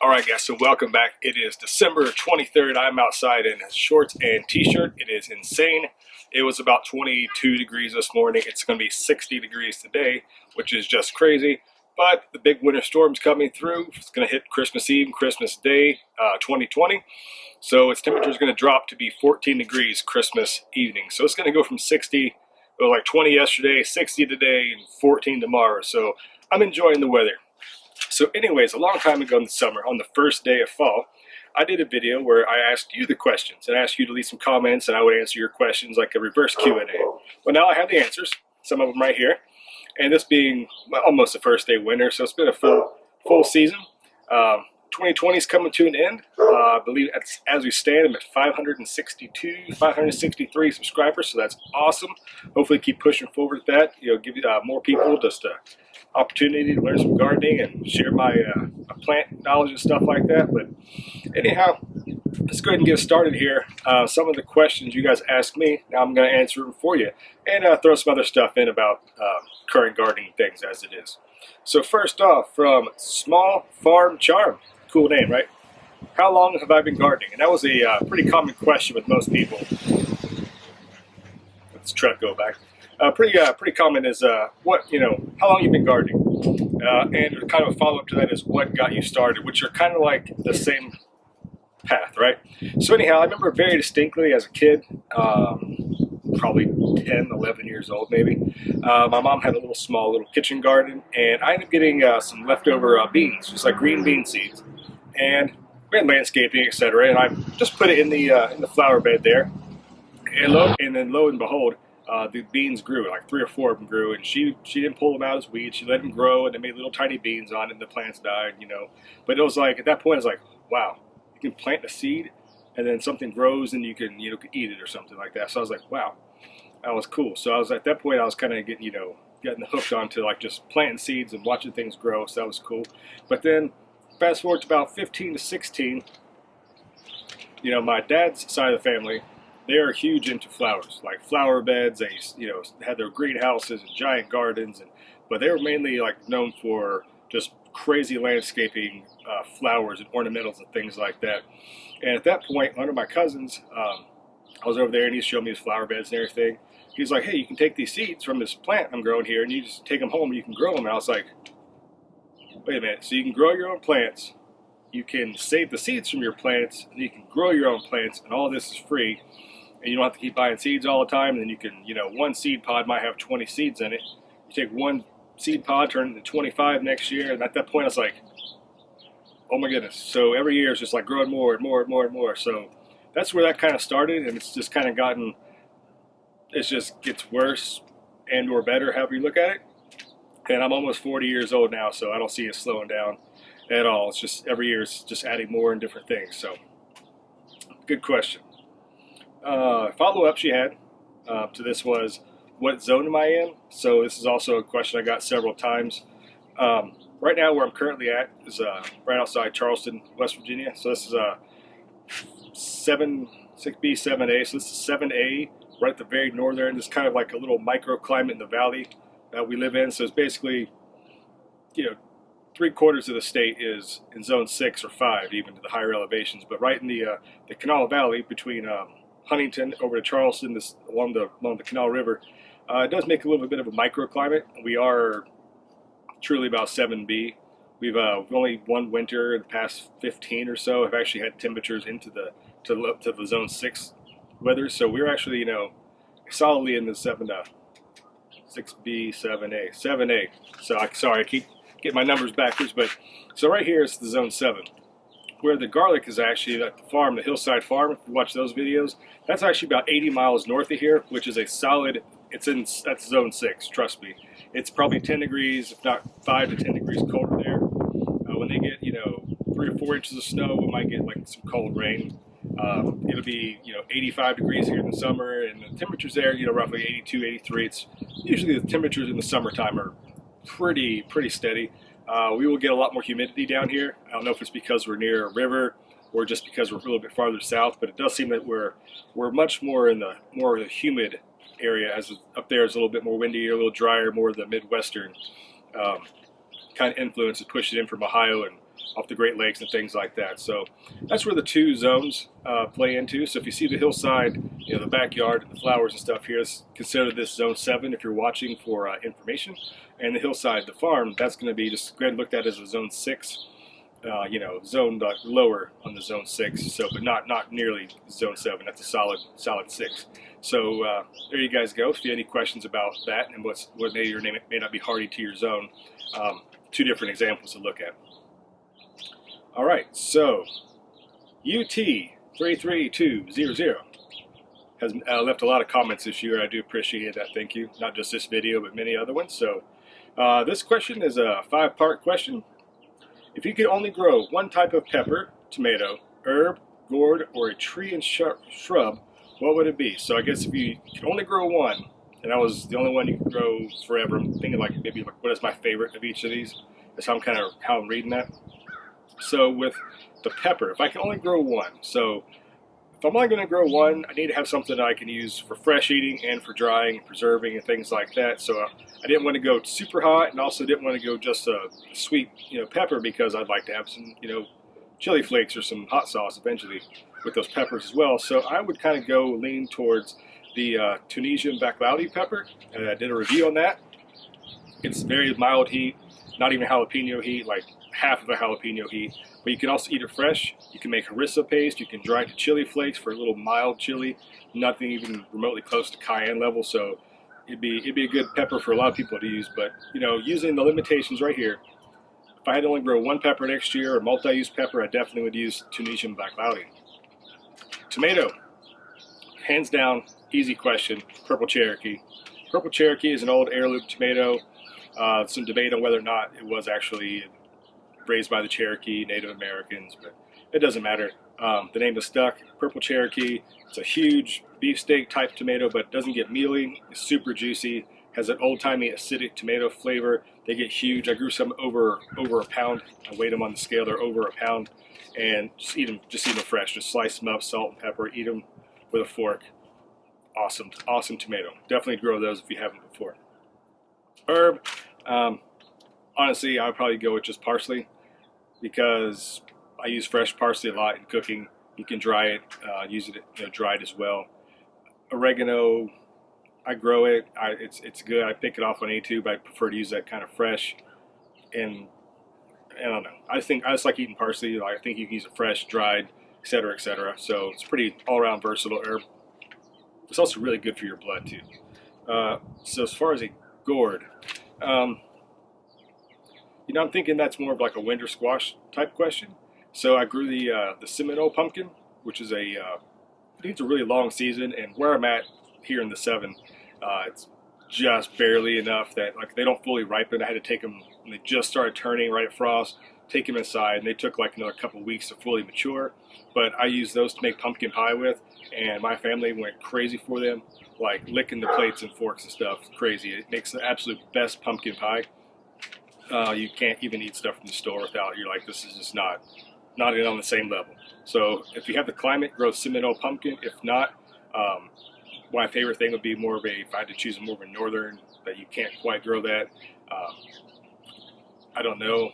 Alright guys, so welcome back. It is December 23rd. I'm outside in shorts and t-shirt. It is insane. It was about 22 degrees this morning. It's going to be 60 degrees today, which is just crazy. But the big winter storm's coming through. It's going to hit Christmas Eve and Christmas Day 2020. So its temperature is going to drop to be 14 degrees Christmas evening. So it's going to go from 60, it was like 20 yesterday, 60 today, and 14 tomorrow. So I'm enjoying the weather. So anyways, a long time ago in the summer, on the first day of fall, I did a video where I asked you the questions and asked you to leave some comments, and I would answer your questions like a reverse Q&A. Well, now I have the answers, some of them right here, and this being almost the first day of winter, so it's been a full season. 2020 is coming to an end. I believe as we stand, I'm at 563 subscribers, so that's awesome. Hopefully keep pushing forward with that. Give more people just opportunity to learn some gardening and share my plant knowledge and stuff like that. But anyhow, let's go ahead and get started here. Some of the questions you guys asked me, now I'm going to answer them for you and throw some other stuff in about current gardening things as it is. So first off, from Small Farm Charm, cool name, right? How long have I been gardening? And that was a pretty common question with most people. Let's truck go back. Pretty common is how long you've been gardening, and kind of a follow up to that is what got you started, which are kind of like the same path, right? So anyhow, I remember very distinctly as a kid, probably 10, 11 years old maybe. My mom had a small little kitchen garden, and I ended up getting some leftover beans, just like green bean seeds, and we had landscaping, etc. And I just put it in the flower bed there, and then lo and behold, the beans grew, like 3 or 4 of them grew, and she didn't pull them out as weeds. She let them grow, and they made little tiny beans on it, and the plants died, But it was like, at that point, I was like, wow, you can plant a seed, and then something grows, and you can eat it or something like that. So I was like, wow, that was cool. So I was, at that point, I was kind of getting hooked onto like just planting seeds and watching things grow. So that was cool. But then fast forward to about 15 to 16, my dad's side of the family, they are huge into flowers, like flower beds. They, had their greenhouses and giant gardens, but they were mainly like known for just crazy landscaping, flowers and ornamentals and things like that. And at that point, one of my cousins, I was over there and he showed me his flower beds and everything. He's like, hey, you can take these seeds from this plant I'm growing here and you just take them home and you can grow them. And I was like, wait a minute, so you can grow your own plants, you can save the seeds from your plants, and you can grow your own plants, and all this is free. And you don't have to keep buying seeds all the time. And then you can, one seed pod might have 20 seeds in it. You take one seed pod, turn it into 25 next year. And at that point, I was like, oh my goodness. So every year it's just like growing more and more and more and more. So that's where that kind of started. And it's just kind of it just gets worse and or better, however you look at it. And I'm almost 40 years old now, so I don't see it slowing down at all. It's just every year it's just adding more and different things. So good question. Follow-up she had to this was, what zone am I in? So this is also a question I got several times. Right now where I'm currently at is right outside Charleston, West Virginia. So this is 6B, 7A. So this is 7A, right at the very northern. It's kind of like a little microclimate in the valley that we live in. So it's basically, 3/4 of the state is in zone 6 or 5, even to the higher elevations. But right in the Canal Valley between Huntington over to Charleston, along the Canal River, it does make a little bit of a microclimate. We are truly about 7B. We've only one winter in the past 15 or so have actually had temperatures into the zone 6 weather. So we're actually solidly in the 6B, 7A. So sorry, I keep getting my numbers backwards, but so right here is the zone 7. Where the garlic is actually at the farm, the Hillside Farm, if you watch those videos, that's actually about 80 miles north of here, which is that's zone 6, trust me. It's probably 10 degrees, if not 5 to 10 degrees colder there. When they get, 3 or 4 inches of snow, we might get like some cold rain. It'll be, 85 degrees here in the summer, and the temperatures there, roughly 82, 83. It's usually the temperatures in the summertime are pretty steady. We will get a lot more humidity down here. I don't know if it's because we're near a river or just because we're a little bit farther south, but it does seem that we're much more in the humid area, as up there is a little bit more windy, a little drier, more of the Midwestern kind of influence that pushed it in from Ohio and off the Great Lakes and things like that. So that's where the two zones play into. So if you see the hillside, you know, the backyard and the flowers and stuff here, consider this zone 7 if you're watching for information. And the hillside, the farm, that's going to be just go ahead and look at that as a zone 6. You know, zoned lower on the zone 6, so but not nearly zone 7. That's a solid 6. So there you guys go. If you have any questions about that and what may or may not be hardy to your zone, two different examples to look at. All right, so UT33200 has left a lot of comments this year. I do appreciate that. Thank you. Not just this video, but many other ones. So this question is a 5-part question. If you could only grow one type of pepper, tomato, herb, gourd, or a tree and shrub, what would it be? So I guess if you could only grow one, and that was the only one you could grow forever, I'm thinking like maybe like what is my favorite of each of these? That's how I'm reading that. So with the pepper, if I can only grow one, so if I'm only going to grow one, I need to have something that I can use for fresh eating and for drying, preserving, and things like that. So I didn't want to go super hot, and also didn't want to go just a sweet, you know, pepper, because I'd like to have some, you know, chili flakes or some hot sauce eventually with those peppers as well. So I would kind of go lean towards the Tunisian baklava pepper. And I did a review on that. It's very mild heat, not even jalapeno heat, like half of a jalapeno heat. But you can also eat it fresh. You can make harissa paste. You can dry it to chili flakes for a little mild chili, nothing even remotely close to cayenne level. So it'd be a good pepper for a lot of people to use. But you know, using the limitations right here, if I had to only grow one pepper next year, or multi-use pepper, I definitely would use Tunisian baklava. Tomato, hands down, easy question. Purple Cherokee. Purple Cherokee is an old heirloom tomato. Some debate on whether or not it was actually raised by the Cherokee Native Americans, but it doesn't matter. The name is stuck. Purple Cherokee. It's a huge beefsteak type tomato, but it doesn't get mealy. It's super juicy. Has an old-timey acidic tomato flavor. They get huge. I grew some over a pound. I weighed them on the scale. They're over a pound, and just eat them fresh. Just slice them up, salt and pepper. Eat them with a fork. Awesome tomato. Definitely grow those if you haven't before. Herb. Honestly, I would probably go with just parsley, because I use fresh parsley a lot in cooking. You can dry it, use it, you know, dried as well. Oregano, I grow it. It's good. I pick it off on YouTube. I prefer to use that kind of fresh. And I don't know. I just like eating parsley. I think you can use it fresh, dried, etc., etc. So it's pretty all-around versatile herb. It's also really good for your blood too. So as far as a gourd, you know, I'm thinking that's more of like a winter squash type question. So I grew the Seminole pumpkin, which is it needs a really long season, and where I'm at here in the 7, it's just barely enough that like they don't fully ripen. I had to take them when they just started turning right at frost, take them inside, and they took like another couple weeks to fully mature. But I used those to make pumpkin pie with, and my family went crazy for them, like licking the plates and forks and stuff. Crazy. It makes the absolute best pumpkin pie. You can't even eat stuff from the store without, you're like, this is just not even on the same level. So if you have the climate, grow Seminole pumpkin. If not, my favorite thing would be more of if I had to choose more of a northern, that you can't quite grow that. I don't know.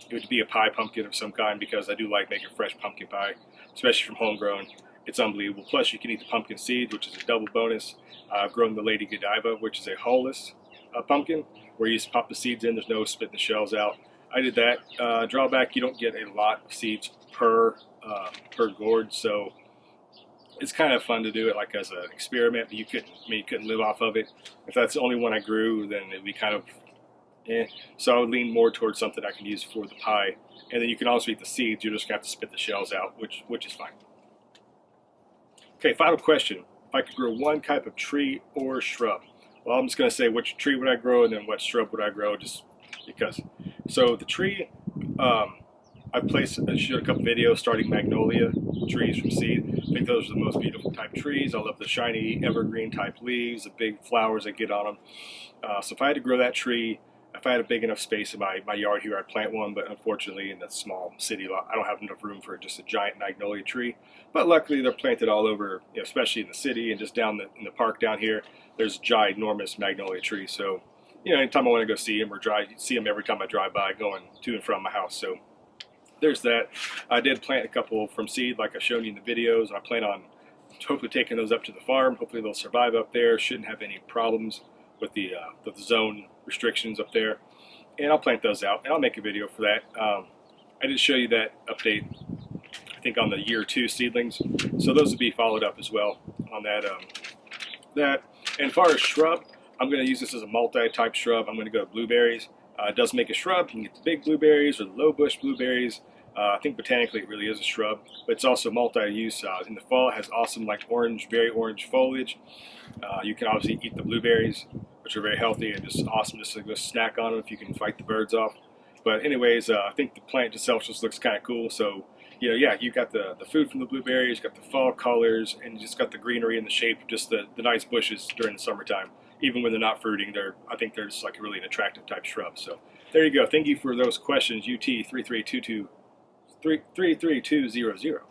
It would be a pie pumpkin of some kind, because I do like making fresh pumpkin pie, especially from homegrown. It's unbelievable. Plus, you can eat the pumpkin seed, which is a double bonus. I've grown the Lady Godiva, which is a hulless pumpkin, where you just pop the seeds in. There's no spitting the shells out. I did that. Drawback, you don't get a lot of seeds per gourd, so it's kind of fun to do it like as an experiment. But you couldn't live off of it. If that's the only one I grew, then it'd be kind of So I would lean more towards something I can use for the pie. And then you can also eat the seeds. You just have to spit the shells out, which is fine. Okay, final question. If I could grow one type of tree or shrub. Well, I'm just going to say which tree would I grow, and then what shrub would I grow, just because. So the tree, I shot a couple videos starting magnolia trees from seed. I think those are the most beautiful type trees. I love the shiny evergreen type leaves, the big flowers that get on them. So if I had to grow that tree, if I had a big enough space in my yard here, I'd plant one, but unfortunately in that small city lot, I don't have enough room for just a giant magnolia tree. But luckily they're planted all over, especially in the city and just in the park down here, there's ginormous magnolia trees. So you know, anytime I want to go see them or see them every time I drive by going to and from my house. So there's that. I did plant a couple from seed, like I've shown you in the videos, and I plan on hopefully taking those up to the farm. Hopefully they'll survive up there. Shouldn't have any problems with the zone restrictions up there. And I'll plant those out, and I'll make a video for that. I did show you that update, I think, on the year 2 seedlings. So those will be followed up as well on that. And as far as shrub, I'm going to use this as a multi-type shrub. I'm going to go to blueberries. It does make a shrub. You can get the big blueberries or the low bush blueberries. I think botanically it really is a shrub, but it's also multi-use. In the fall, it has awesome, like orange, very orange foliage. You can obviously eat the blueberries, which are very healthy and just awesome just to go snack on them if you can fight the birds off. But anyways, I think the plant itself just looks kind of cool. So, you know, yeah, you've got the food from the blueberries, you've got the fall colors, and you just got the greenery and the shape of just the nice bushes during the summertime. Even when they're not fruiting, I think they're just like really an attractive type shrub. So there you go. Thank you for those questions, UT 33200.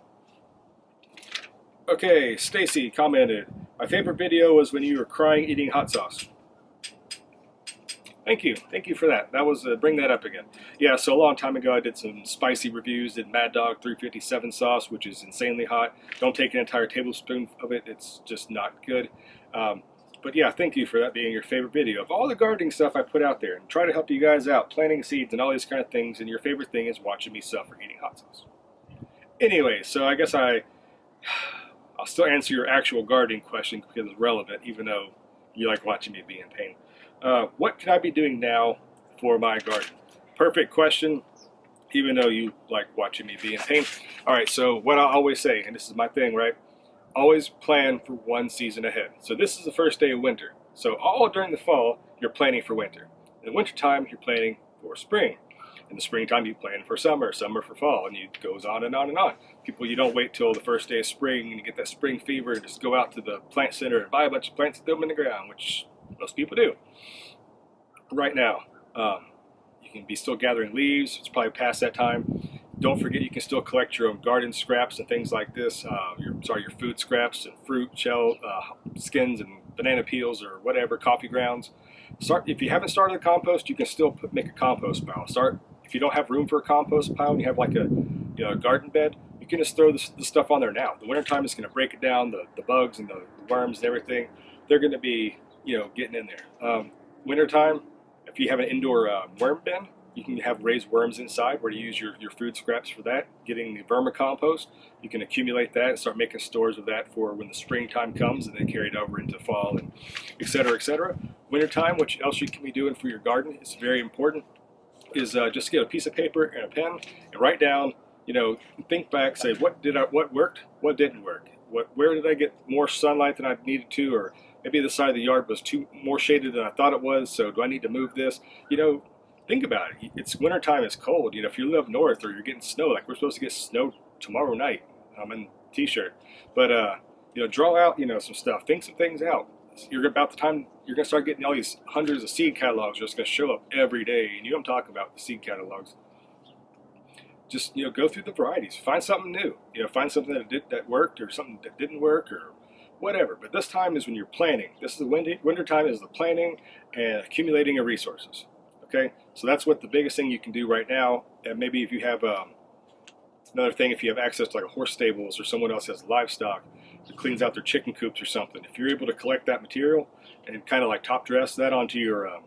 Okay, Stacy commented, my favorite video was when you were crying eating hot sauce. Thank you for that. That was, bring that up again. Yeah, so a long time ago I did some spicy reviews, did Mad Dog 357 sauce, which is insanely hot. Don't take an entire tablespoon of it, it's just not good. But yeah, thank you for that being your favorite video. Of all the gardening stuff I put out there and try to help you guys out, planting seeds and all these kind of things, and your favorite thing is watching me suffer eating hot sauce. Anyway, so I guess I'll still answer your actual gardening question because it's relevant, even though you like watching me be in pain. What can I be doing now for my garden? Perfect question, even though you like watching me be in pain. All right, so what I always say, and this is my thing, right? Always plan for one season ahead. So this is the first day of winter. So all during the fall, you're planning for winter. In the wintertime, you're planning for spring. In the springtime, you plan for summer, summer for fall, and it goes on and on and on. People, you don't wait till the first day of spring and you get that spring fever and just go out to the plant center and buy a bunch of plants and throw them in the ground, which most people do. Right now, you can be still gathering leaves. It's probably past that time. Don't forget you can still collect your own garden scraps and things like this. Your food scraps and fruit, shell, skins and banana peels or whatever, coffee grounds. If you haven't started a compost, you can still make a compost pile. If you don't have room for a compost pile and you have like a garden bed, you can just throw the stuff on there now. The wintertime is going to break it down. The bugs and the worms and everything, they're going to be getting in there. Wintertime, if you have an indoor worm bin, you can have raised worms inside where you use your food scraps for that. Getting the vermicompost, you can accumulate that and start making stores of that for when the springtime comes and then carry it over into fall and et cetera, et cetera. Wintertime, what else you can be doing for your garden is very important, is just get a piece of paper and a pen and write down, think back, say what worked, what didn't work, where did I get more sunlight than I needed to, or maybe the side of the yard was more shaded than I thought it was, so do I need to move this? Think about it. It's wintertime, it's cold. If you live north or you're getting snow, like we're supposed to get snow tomorrow night. I'm in a t-shirt. But, draw out, some stuff. Think some things out. About the time you're going to start getting all these hundreds of seed catalogs just going to show up every day. And I'm talking about the seed catalogs. Just, go through the varieties. Find something new. Find something that worked or something that didn't work or whatever. But this time is when you're planning. This is the winter time is the planning and accumulating of resources. Okay, so that's what the biggest thing you can do right now. And maybe if you have another thing, if you have access to like a horse stables or someone else has livestock that cleans out their chicken coops or something, if you're able to collect that material and kind of like top dress that onto your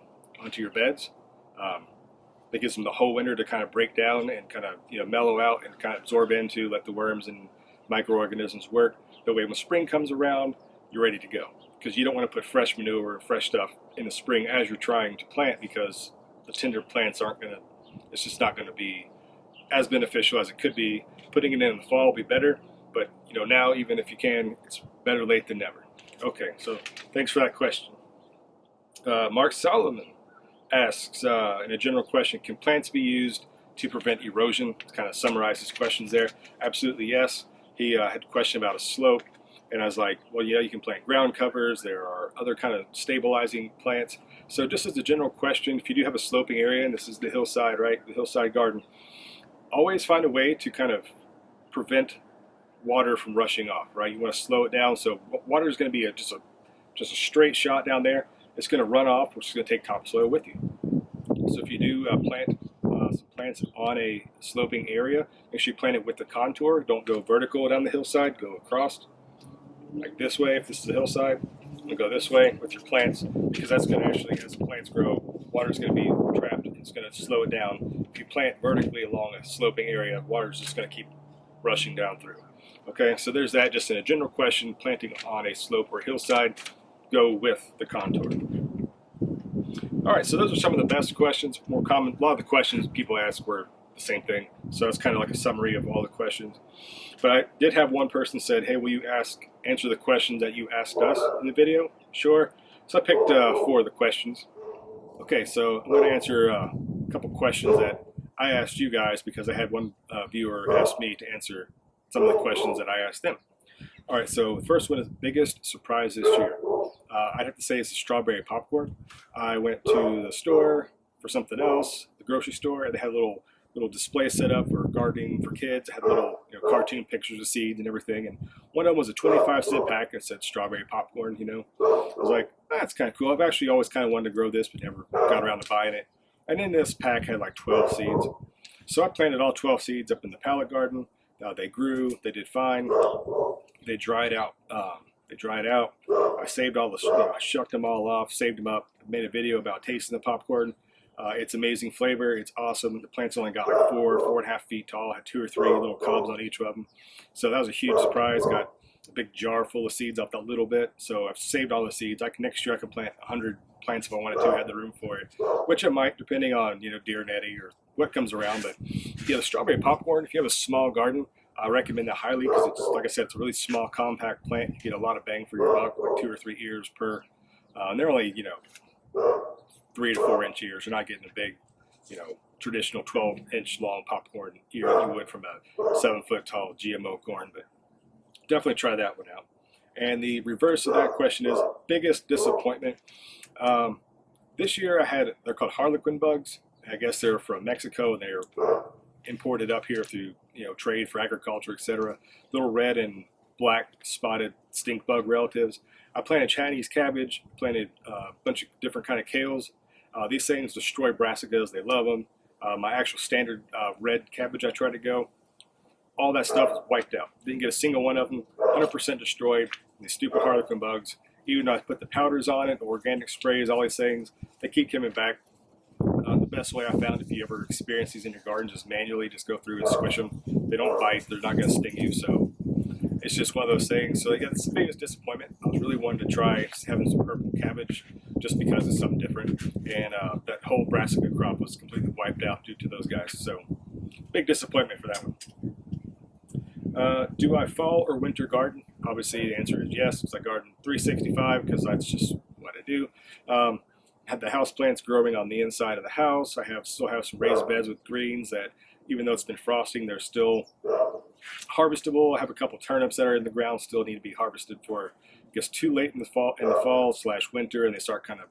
beds, that gives them the whole winter to kind of break down and kind of mellow out and kind of absorb into, let the worms and microorganisms work. That way when spring comes around, you're ready to go, because you don't want to put fresh manure or fresh stuff in the spring as you're trying to plant, because the tender plants it's just not going to be as beneficial as it could be. Putting it in the fall will be better, but now, even if you can, it's better late than never. Okay, so thanks for that question. Mark Solomon asks, in a general question, can plants be used to prevent erosion? Kind of summarize his questions there. Absolutely yes. He had a question about a slope, and I was like, well, yeah, you can plant ground covers. There are other kind of stabilizing plants. So just as a general question, if you do have a sloping area, and this is the hillside, right, the hillside garden, always find a way to kind of prevent water from rushing off, right? You want to slow it down, so water is going to be just a straight shot down there. it's going to run off, which is going to take topsoil with you. So if you do plant some plants on a sloping area, make sure you plant it with the contour. Don't go vertical down the hillside, go across like this way. If this is a hillside, and go this way with your plants, because that's going to actually, as the plants grow, water is going to be trapped. It's going to slow it down. If you plant vertically along a sloping area, water is just going to keep rushing down through. Okay, so there's that. Just in a general question, planting on a slope or hillside, go with the contour. All right, so those are some of the best questions, more common. A lot of the questions people ask were the same thing, so it's kind of like a summary of all the questions. But I did have one person said, hey, will you answer the questions that you asked us in the video? Sure. So I picked 4 of the questions. Okay, so I'm going to answer a couple questions that I asked you guys, because I had one viewer ask me to answer some of the questions that I asked them. All right, so the first one is biggest surprise this year. I'd have to say it's the strawberry popcorn. I went to the store for something else, the grocery store, and they had a little display set up for gardening for kids. It had little cartoon pictures of seeds and everything, and one of them was a 25-cent pack that said strawberry popcorn. I was like, that's kind of cool. I've actually always kind of wanted to grow this, but never got around to buying it. And then this pack had like 12 seeds. So I planted all 12 seeds up in the pallet garden. They grew, they did fine. They dried out. I saved all I shucked them all off, saved them up, made a video about tasting the popcorn. It's amazing flavor. It's awesome. The plants only got like 4.5 feet tall. Had 2 or 3 little cobs on each of them. So that was a huge surprise. Got a big jar full of seeds off that little bit. So I've saved all the seeds. Next year I can plant 100 plants if I wanted to. I had the room for it, which I might, depending on deer netting or what comes around. But yeah, the strawberry popcorn. If you have a small garden, I recommend that highly, because it's, like I said, it's a really small, compact plant. You get a lot of bang for your buck, like 2 or 3 ears per. And they're only 3 to 4 inch ears. You're not getting a big, traditional 12-inch long popcorn ear like you would from a 7-foot tall GMO corn. But definitely try that one out. And the reverse of that question is biggest disappointment. This year they're called harlequin bugs. I guess they're from Mexico, and they're imported up here through trade for agriculture, etc. Little red and black spotted stink bug relatives. I planted Chinese cabbage, planted a bunch of different kind of kales. These things destroy brassicas. They love them. My actual standard red cabbage I tried to go, all that stuff is wiped out. Didn't get a single one of them. 100% destroyed. These stupid harlequin bugs. Even though I put the powders on it, the organic sprays, all these things, they keep coming back. The best way I found, if you ever experience these in your garden, just manually just go through and squish them. They don't bite. They're not going to sting you. So it's just one of those things. So yeah, it's the biggest disappointment. I was really wanting to try having some purple cabbage just because it's something different. And that whole brassica crop was completely wiped out due to those guys. So big disappointment for that one. Do I fall or winter garden? Obviously the answer is yes, because I garden 365, because that's just what I do. Had the house plants growing on the inside of the house. I still have some raised beds with greens that, even though it's been frosting, they're still harvestable. I have a couple turnips that are in the ground, still need to be harvested for, I guess, too late in the fall/winter, and they start kind of,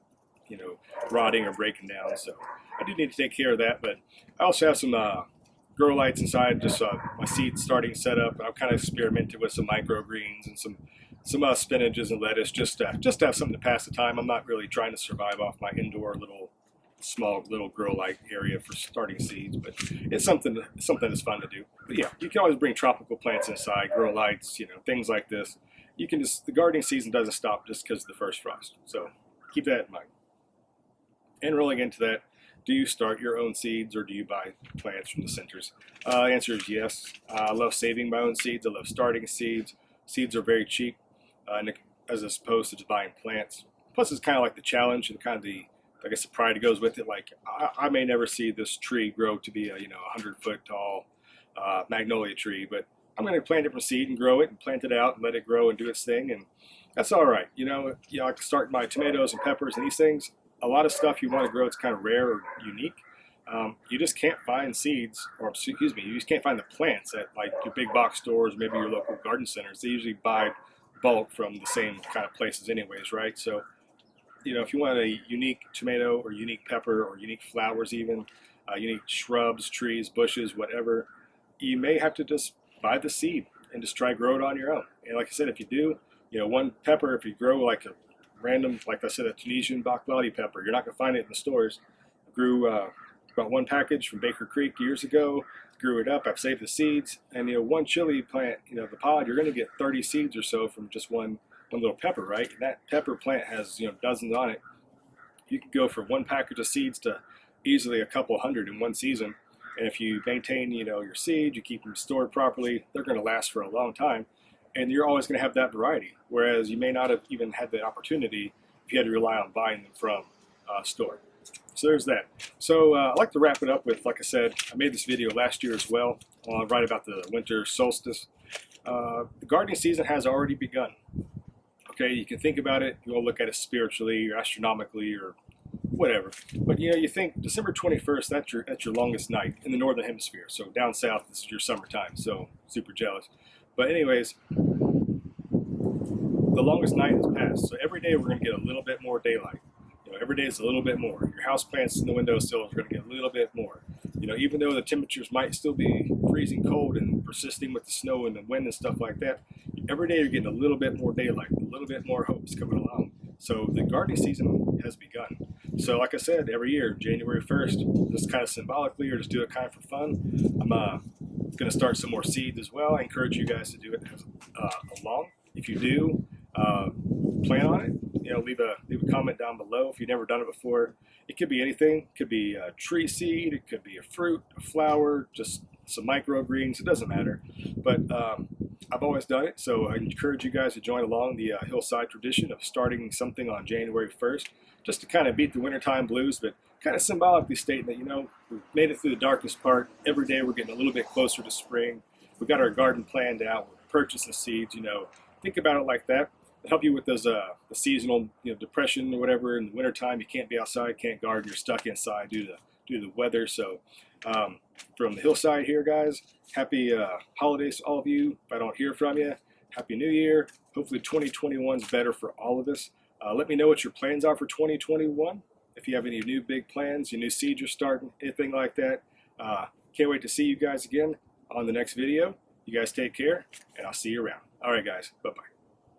rotting or breaking down. So I do need to take care of that. But I also have some grow lights inside, just my seed starting set up. I've kind of experimented with some microgreens and some spinaches and lettuce, just to have something to pass the time. I'm not really trying to survive off my indoor small little grow light area for starting seeds, but it's something that's fun to do. But yeah, you can always bring tropical plants inside, grow lights, things like this. The gardening season doesn't stop just because of the first frost. So keep that in mind. And rolling into that, do you start your own seeds or do you buy plants from the centers? The answer is yes. I love saving my own seeds. I love starting seeds. Seeds are very cheap, as opposed to just buying plants. Plus, it's kind of like the challenge and kind of the pride that goes with it. Like, I may never see this tree grow to be a 100-foot tall magnolia tree, but I'm going to plant it from seed and grow it and plant it out and let it grow and do its thing, and that's all right. I can start my tomatoes and peppers and these things. A lot of stuff you want to grow, it's kind of rare or unique. You just can't find seeds, or excuse me, you just can't find the plants at like your big box stores, maybe your local garden centers. They usually buy bulk from the same kind of places anyways, right? So, if you want a unique tomato or unique pepper or unique flowers even, unique shrubs, trees, bushes, whatever, you may have to just buy the seed and just try grow it on your own. And like I said, if you do, one pepper, if you grow like random, like I said, a Tunisian baklava pepper. You're not going to find it in the stores. I grew about one package from Baker Creek years ago. Grew it up. I've saved the seeds, and one chili plant, the pod, you're going to get 30 seeds or so from just one little pepper, right? And that pepper plant has dozens on it. You can go from one package of seeds to easily a couple hundred in one season. And if you maintain, your seeds, you keep them stored properly, they're going to last for a long time. And you're always going to have that variety. Whereas you may not have even had the opportunity if you had to rely on buying them from a store. So there's that. So I'd like to wrap it up with, like I said, I made this video last year as well, right about the winter solstice. The gardening season has already begun. Okay, you can think about it, you want to look at it spiritually or astronomically or whatever. But you think December 21st, that's your longest night in the northern hemisphere. So down south, this is your summertime. So super jealous. But anyways, the longest night has passed. So every day we're going to get a little bit more daylight. Every day is a little bit more. Your house plants in the windowsills are going to get a little bit more. Even though the temperatures might still be freezing cold and persisting with the snow and the wind and stuff like that, every day you're getting a little bit more daylight, a little bit more hopes coming along. So the gardening season has begun. So like I said, every year, January 1st, just kind of symbolically or just do it kind of for fun. I'm going to start some more seeds as well. I encourage you guys to do it along. If you do, plan on it. Leave a comment down below if you've never done it before. It could be anything. It could be a tree seed. It could be a fruit, a flower, just some microgreens. It doesn't matter. But I've always done it, so I encourage you guys to join along the hillside tradition of starting something on January 1st, just to kind of beat the wintertime blues, but kind of symbolically stating that, we've made it through the darkest part. Every day we're getting a little bit closer to spring. We've got our garden planned out. We're purchasing seeds. Think about it like that. Help you with those the seasonal depression or whatever in the wintertime. You can't be outside, can't garden, you're stuck inside due to the weather. So from the hillside here, guys, happy holidays to all of you. If I don't hear from you, happy new year. Hopefully 2021 is better for all of us. Let me know what your plans are for 2021. If you have any new big plans, your new seeds you're starting, anything like that. Can't wait to see you guys again on the next video. You guys take care, and I'll see you around. All right, guys, bye-bye.